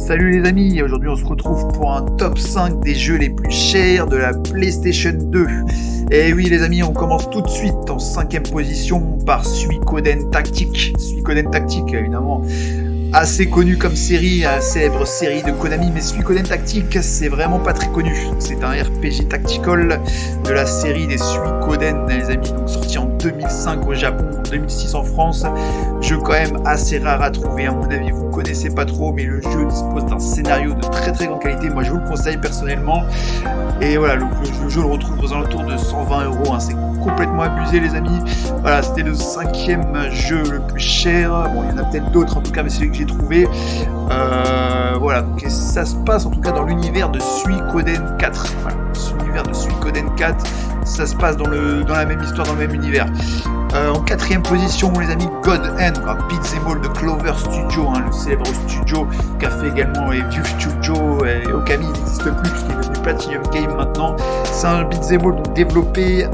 Salut les amis, aujourd'hui on se retrouve pour un top 5 des jeux les plus chers de la PlayStation 2. Et oui les amis, on commence tout de suite en 5ème position par Suikoden Tactics. Suikoden Tactics évidemment assez connu comme série, la célèbre série de Konami, mais Suikoden Tactics c'est vraiment pas très connu. C'est un RPG tactical de la série des Suikoden les amis, donc sorti en 2005 au Japon, en 2006 en France. Jeu quand même assez rare à trouver à mon avis, vous ne connaissez pas trop, mais le jeu dispose d'un scénario de très très grande qualité, moi je vous le conseille personnellement. Et voilà, le jeu le retrouve aux alentours de 120 €, hein, c'est complètement abusé les amis. Voilà, c'était le 5e jeu le plus cher, bon il y en a peut-être d'autres en tout cas, mais c'est celui que j'ai trouvé. Voilà, donc ça se passe en tout cas dans l'univers de Suikoden 4. Voilà, l'univers de Suikoden 4, ça se passe dans la même histoire, dans le même univers. En 4ème position, les amis, God Hand, Beat'em All de Clover Studio, hein, le célèbre studio qui a fait également Yu Studio et Okami n'existe plus puisqu'il est devenu Platinum Game maintenant. C'est un Beat'em All donc développé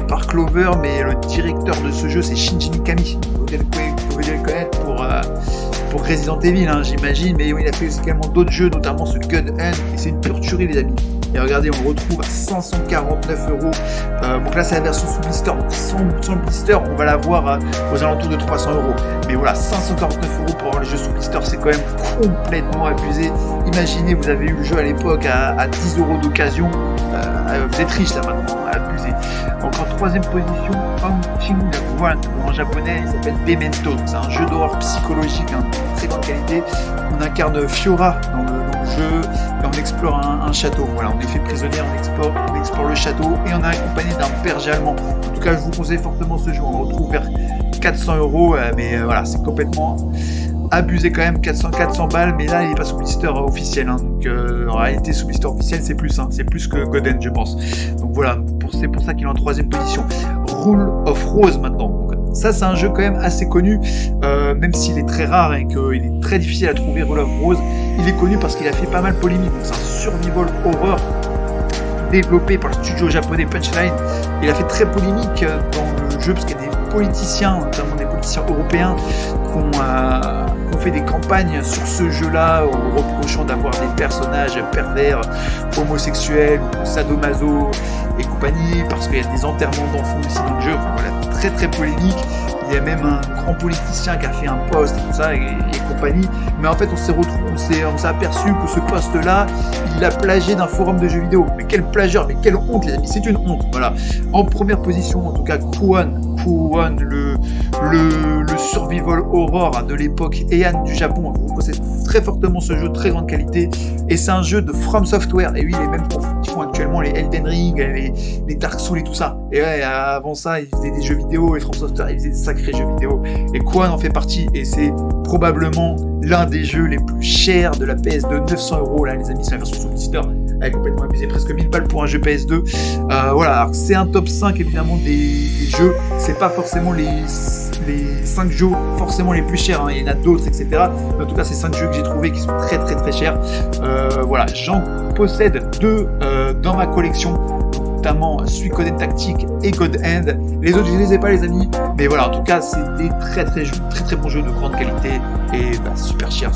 par Clover, mais le directeur de ce jeu c'est Shinji Mikami. Vous devez le connaître pour Resident Evil, hein, j'imagine, mais il a fait également d'autres jeux, notamment ce God Hand, et c'est une pure tuerie les amis. Et regardez, on le retrouve à 549 €. Donc là, c'est la version sous blister. Donc sans blister, on va l'avoir aux alentours de 300 €. Mais voilà, 549 € pour avoir le jeu sous blister, c'est quand même complètement abusé. Imaginez, vous avez eu le jeu à l'époque à 10 € d'occasion. Vous êtes riche là maintenant, abusé. Donc en 3ème position, Punching One, en japonais, il s'appelle Demento. C'est un jeu d'horreur psychologique, hein, de très grande qualité. On incarne Fiora dans le jeu et on explore un château. Voilà, on est fait prisonnier, on explore le château et on est accompagné d'un berger allemand. En tout cas, je vous conseille fortement ce jeu. On le retrouve vers 400 €, mais voilà, c'est complètement abusé quand même, 400 balles, mais là il n'est pas sous blister officiel, hein, donc en réalité sous blister officiel c'est plus que God Hand je pense. Donc voilà, c'est pour ça qu'il est en 3ème position. Rule of Rose maintenant. Donc, ça c'est un jeu quand même assez connu, même s'il est très rare et qu'il est très difficile à trouver. Rule of Rose, il est connu parce qu'il a fait pas mal polémique. Donc c'est un survival horror développé par le studio japonais Punchline. Il a fait très polémique dans le jeu parce qu'il y a des politiciens, notamment des politiciens européens, qui ont fait des campagnes sur ce jeu-là, en reprochant d'avoir des personnages pervers, homosexuels, sadomaso et compagnie, parce qu'il y a des enterrements d'enfants aussi dans le jeu. Enfin, voilà, très très polémique. Il y a même un grand politicien qui a fait un post et tout ça et compagnie. Mais en fait, on s'est aperçu que ce post-là, il l'a plagié d'un forum de jeux vidéo. Mais quel plagieur, mais quelle honte les amis, c'est une honte. Voilà. En première position, en tout cas, Kuon, le survival horror de l'époque Heian du Japon. Vous conseille très fortement ce jeu, très grande qualité. Et c'est un jeu de From Software. Et oui, les mêmes qui font actuellement les Elden Ring, les Dark Souls et tout ça. Et ouais, avant ça, ils faisaient des jeux vidéo et From Software, ils faisaient des sacrés jeux vidéo. Et Kuon en fait partie. Et c'est probablement l'un des jeux les plus chers de la PS2. 900 €, là, les amis, c'est la version sous blister. Elle est complètement abusée, presque 1000 balles pour un jeu PS2. Voilà, alors c'est un top 5 évidemment des jeux. C'est pas forcément les 5 jeux forcément les plus chers, hein. Il y en a d'autres, etc. Mais en tout cas, c'est 5 jeux que j'ai trouvés qui sont très très très chers. Voilà, j'en possède 2 dans ma collection, notamment Suikoden Tactics et God Hand. Les autres, je ne les ai pas, les amis. Mais voilà, en tout cas, c'est des très très bons jeux de grande qualité et super chers.